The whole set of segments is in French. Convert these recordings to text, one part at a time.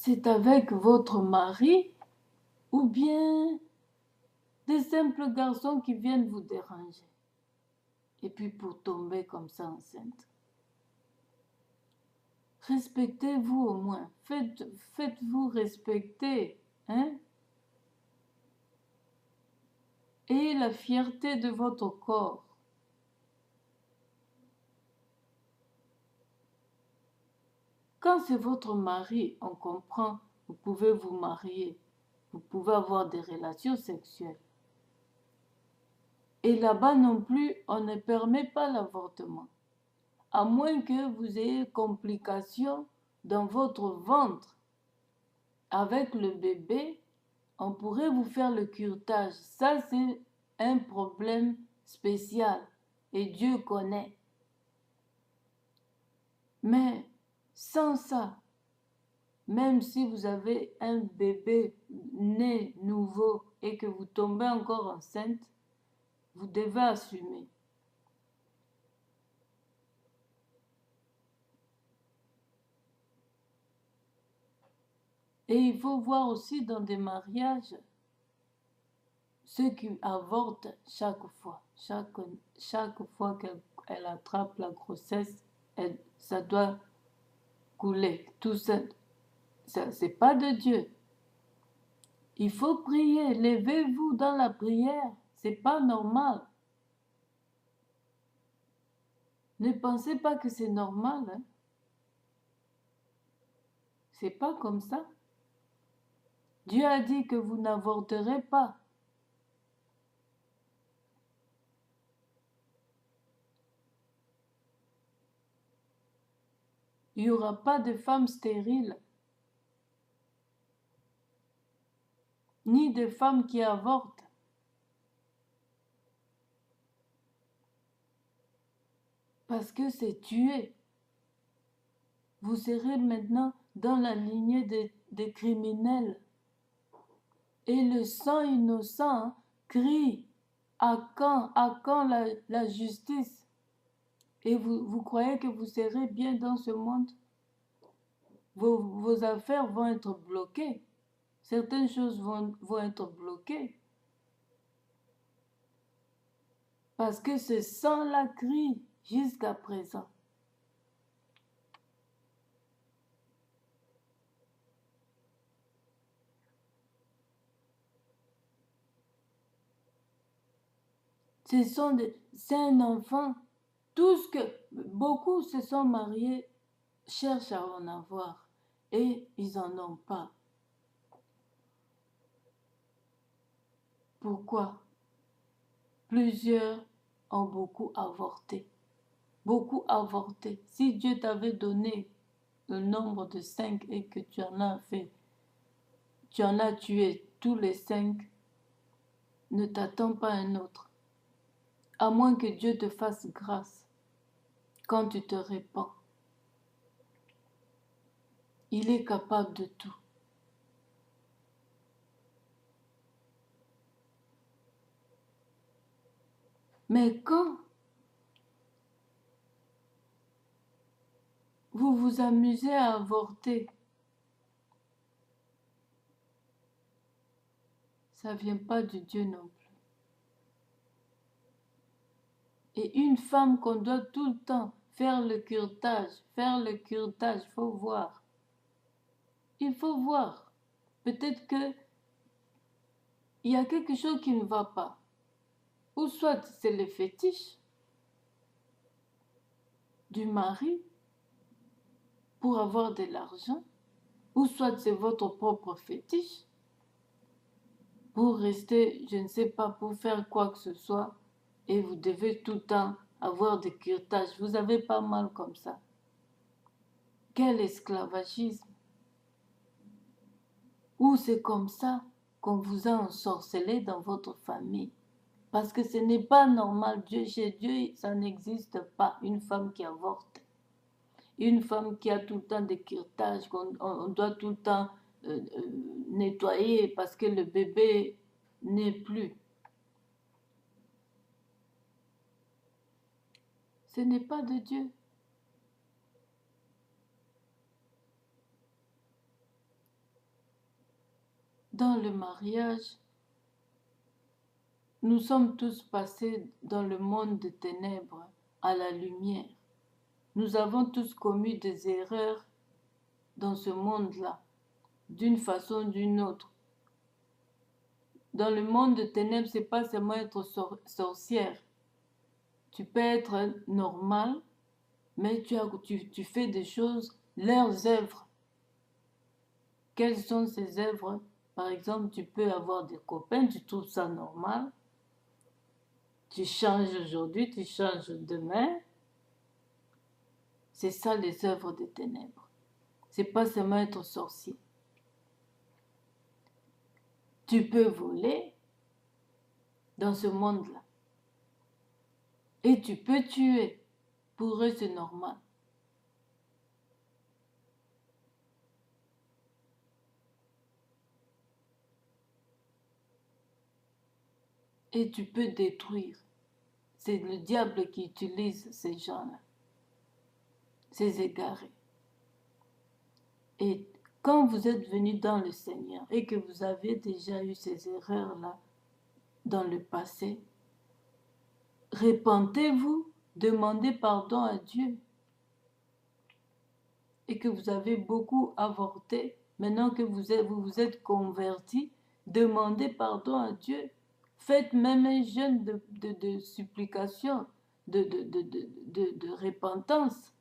c'est avec votre mari ou bien des simples garçons qui viennent vous déranger. Et puis pour tomber comme ça enceinte. Respectez-vous au moins. Faites-vous respecter. Hein? Ayez la fierté de votre corps. Quand c'est votre mari, on comprend, vous pouvez vous marier, vous pouvez avoir des relations sexuelles. Et là-bas non plus, on ne permet pas l'avortement. À moins que vous ayez complications dans votre ventre. Avec le bébé, on pourrait vous faire le curetage. Ça, c'est un problème spécial. Et Dieu connaît. Mais sans ça, même si vous avez un bébé né nouveau et que vous tombez encore enceinte, vous devez assumer. Et il faut voir aussi dans des mariages ceux qui avortent chaque fois. Chaque fois qu'elle attrape la grossesse, ça doit couler. Tout ça, c'est pas de Dieu. Il faut prier. Levez-vous dans la prière. C'est pas normal. Ne pensez pas que c'est normal. Hein? C'est pas comme ça. Dieu a dit que vous n'avorterez pas. Il n'y aura pas de femmes stériles, ni de femmes qui avortent. Parce que c'est tuer. Vous serez maintenant dans la lignée des criminels. Et le sang innocent crie, à quand la justice? Et vous croyez que vous serez bien dans ce monde? Vos affaires vont être bloquées. Certaines choses vont être bloquées. Parce que ce sang-là crie jusqu'à présent. C'est un enfant. Beaucoup se sont mariés, cherchent à en avoir et ils n'en ont pas. Pourquoi? Plusieurs ont beaucoup avorté. Beaucoup avorté. Si Dieu t'avait donné le nombre de 5 et que tu en as tué tous les 5, ne t'attends pas un autre. À moins que Dieu te fasse grâce quand tu te répands. Il est capable de tout. Mais quand vous vous amusez à avorter, ça ne vient pas de Dieu non plus. Et une femme qu'on doit tout le temps faire le curetage, il faut voir. Il faut voir. Peut-être que il y a quelque chose qui ne va pas. Ou soit c'est le fétiche du mari pour avoir de l'argent, ou soit c'est votre propre fétiche pour rester, je ne sais pas, pour faire quoi que ce soit, et vous devez tout le temps avoir des curetages. Vous avez pas mal comme ça. Quel esclavagisme! Ou c'est comme ça qu'on vous a ensorcelé dans votre famille. Parce que ce n'est pas normal. Chez Dieu, ça n'existe pas. Une femme qui avorte. Une femme qui a tout le temps des curetages, qu'on doit tout le temps nettoyer parce que le bébé n'est plus. Ce n'est pas de Dieu. Dans le mariage, nous sommes tous passés dans le monde des ténèbres à la lumière. Nous avons tous commis des erreurs dans ce monde-là, d'une façon ou d'une autre. Dans le monde des ténèbres, c'est pas seulement être sorcière. Tu peux être normal, mais tu fais des choses, leurs œuvres. Quelles sont ces œuvres? Par exemple, tu peux avoir des copains, tu trouves ça normal. Tu changes aujourd'hui, tu changes demain. C'est ça les œuvres des ténèbres. C'est pas seulement être sorcier. Tu peux voler dans ce monde-là. Et tu peux tuer. Pour eux, c'est normal. Et tu peux détruire. C'est le diable qui utilise ces gens-là, ces égarés. Et quand vous êtes venu dans le Seigneur et que vous avez déjà eu ces erreurs-là dans le passé, repentez-vous, demandez pardon à Dieu. Et que vous avez beaucoup avorté, maintenant que vous vous êtes converti, demandez pardon à Dieu. Faites même un jeûne de supplication, de repentance.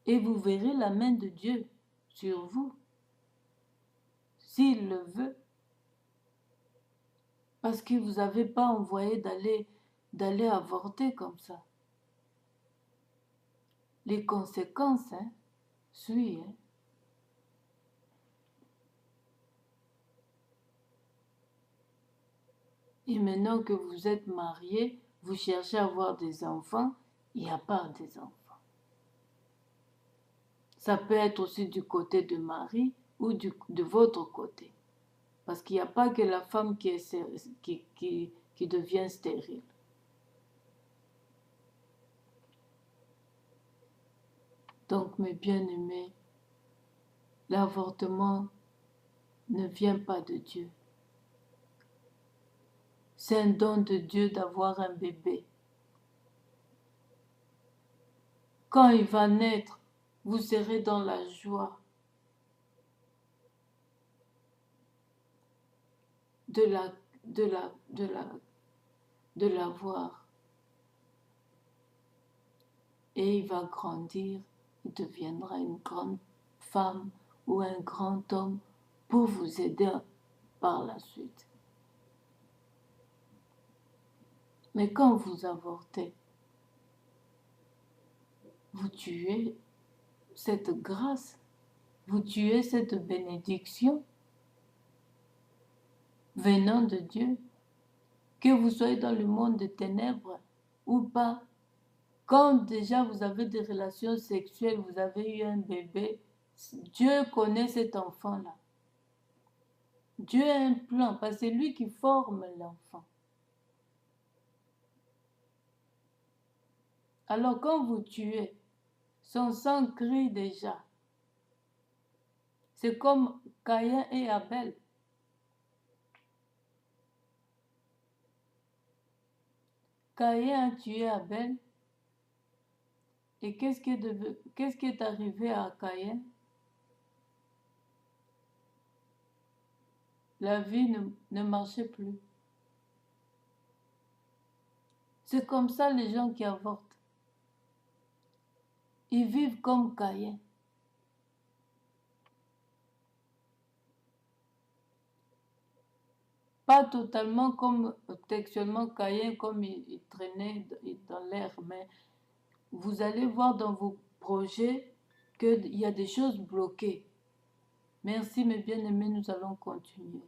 Et vous verrez la main de Dieu sur vous, s'il le veut. Parce que vous n'avez pas envoyé d'aller avorter comme ça. Les conséquences, suivent. Et maintenant que vous êtes mariés, vous cherchez à avoir des enfants, il n'y a pas des enfants. Ça peut être aussi du côté de mari ou de votre côté. Parce qu'il n'y a pas que la femme qui devient stérile. Donc, mes bien-aimés, l'avortement ne vient pas de Dieu. C'est un don de Dieu d'avoir un bébé. Quand il va naître, vous serez dans la joie de l'avoir. Et il va grandir, il deviendra une grande femme ou un grand homme pour vous aider par la suite. Mais quand vous avortez, vous tuez cette grâce, vous tuez cette bénédiction venant de Dieu. Que vous soyez dans le monde des ténèbres ou pas, quand déjà vous avez des relations sexuelles, vous avez eu un bébé, Dieu connaît cet enfant-là. Dieu a un plan, parce que c'est lui qui forme l'enfant. Alors quand vous tuez, son sang crie déjà. C'est comme Caïn et Abel. Caïn a tué Abel. Et qu'est-ce qui est arrivé à Caïn? La vie ne marchait plus. C'est comme ça les gens qui avortent. Ils vivent comme Caïn. Pas totalement comme textuellement Caïn, comme il traînait dans l'air, mais vous allez voir dans vos projets qu'il y a des choses bloquées. Merci mes bien-aimés, nous allons continuer.